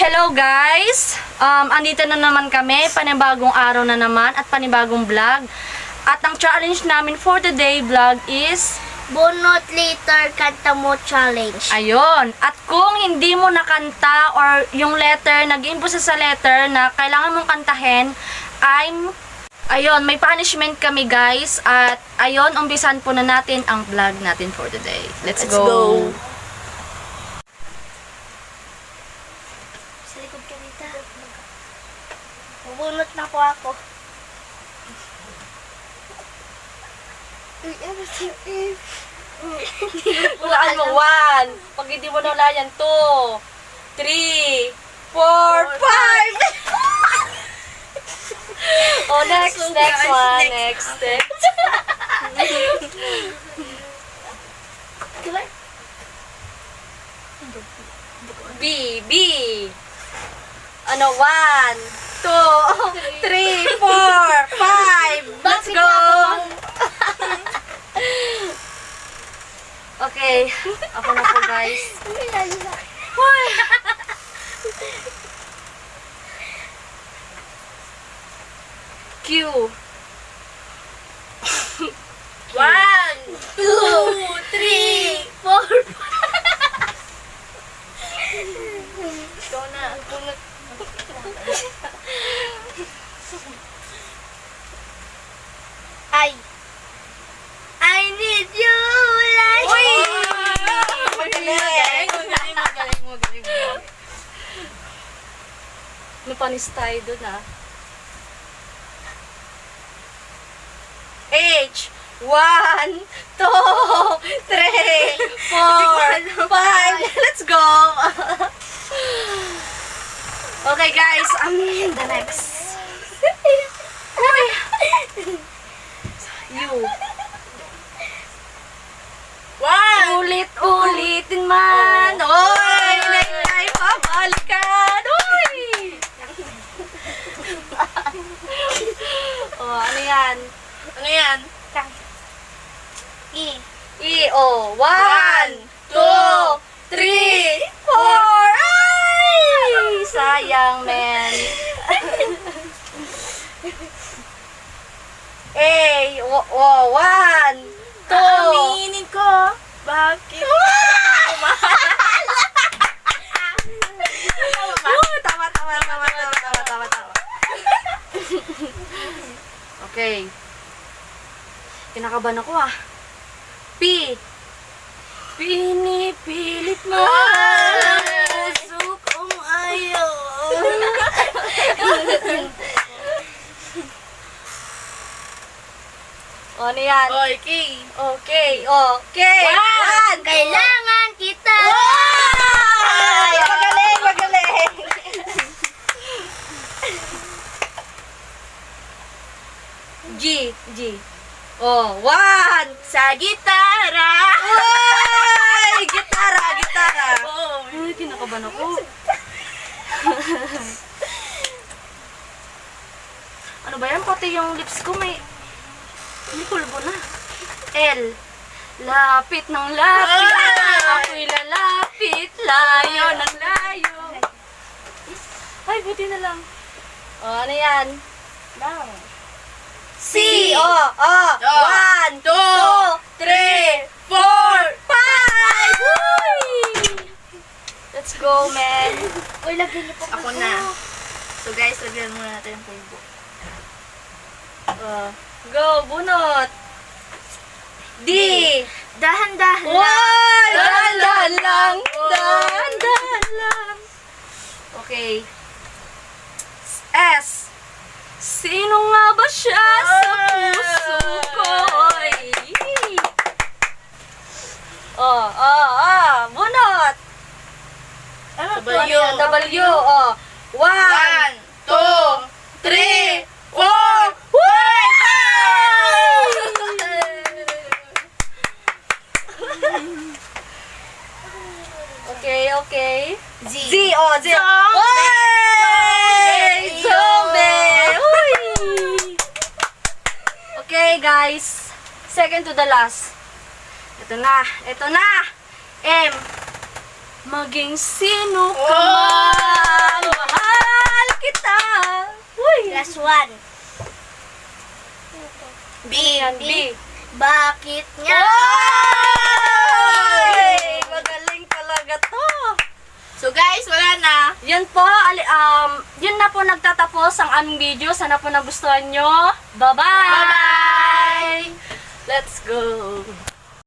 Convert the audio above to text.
Hello guys! Andito na naman kami, panibagong araw na naman at panibagong vlog. At ang challenge namin for today vlog is Bunot Letter Kanta Mo Challenge. ayun. At kung hindi mo nakanta or yung letter, nag-impose sa letter na kailangan mong kantahin, ayun, may punishment kami guys. At ayun, umpisan po na natin ang vlog natin for today. Let's go! Sa likod ka nita. Bubunot na po ako. Hulaan mo, 1. Pag hindi mo nawala yan, 2, 3, 4, 5. Oh, next, So, next guys, one. next. Next. Diba? B, B. Ano, 1, 2, 3, 4, 5. Let's go. Okay. Ako na po, guys. Hoy. Q. 1, 2, 3, 4. Ikaw na. Bunot. I need you like Uy! Magaling mo. Napanis tayo dun, ah. H. 1, 2, 3, 4, 5. Let's go! Okay, guys. The next. Uy! You. Ulit-ulitin man. Oy! Nay, pabalikan. Uy! Oh, ano yan? Ano yan? E. Oh, 1, 2, 3, 4. Ay! Sayang, men. A. 1, 2. Aminin ko. Bakit? Tama. Okay. Kinakabahan ako, ah. P. Pinipilit mo ang puso kong ayaw. O, ano yan? Okay. Okay. 1. Kailangan kita. Ay! Magaling! G. Oh, 1. Sa gitara. Ay! Gitara! Oh. Ay, kinakabahan ako. Ano ba yan? Pati yung lips ko may pulbo na. L. Lapit ng lapit. Ako'y lalapit. Layo ng layo. Ay, buti na lang. Oh, ano yan? C. Oh. 1, 2, 3, 4, 5. Uy! Let's go, man. Uy, lagyan niyo po Ako na. So, guys, lagyan muna natin yung pulbo. Go, bunot. D. Dahan-dahan. Wow! Dahan-dahan lang. Okay. S. Sino nga ba siya sa puso ko? Bunot. Ano to? W. 1, 2, 3, 4. Okay. Z. Zombie. Zombie! Uy! Okay, guys. Second to the last. Ito na. M. Maging sino ka man. B. Yan, B. Bakit nga? Ay! Magaling talaga to. So guys, wala na. Yan po, yun na po nagtatapos ang aming video. Sana po nagustuhan nyo. Bye-bye! Bye-bye! Let's go!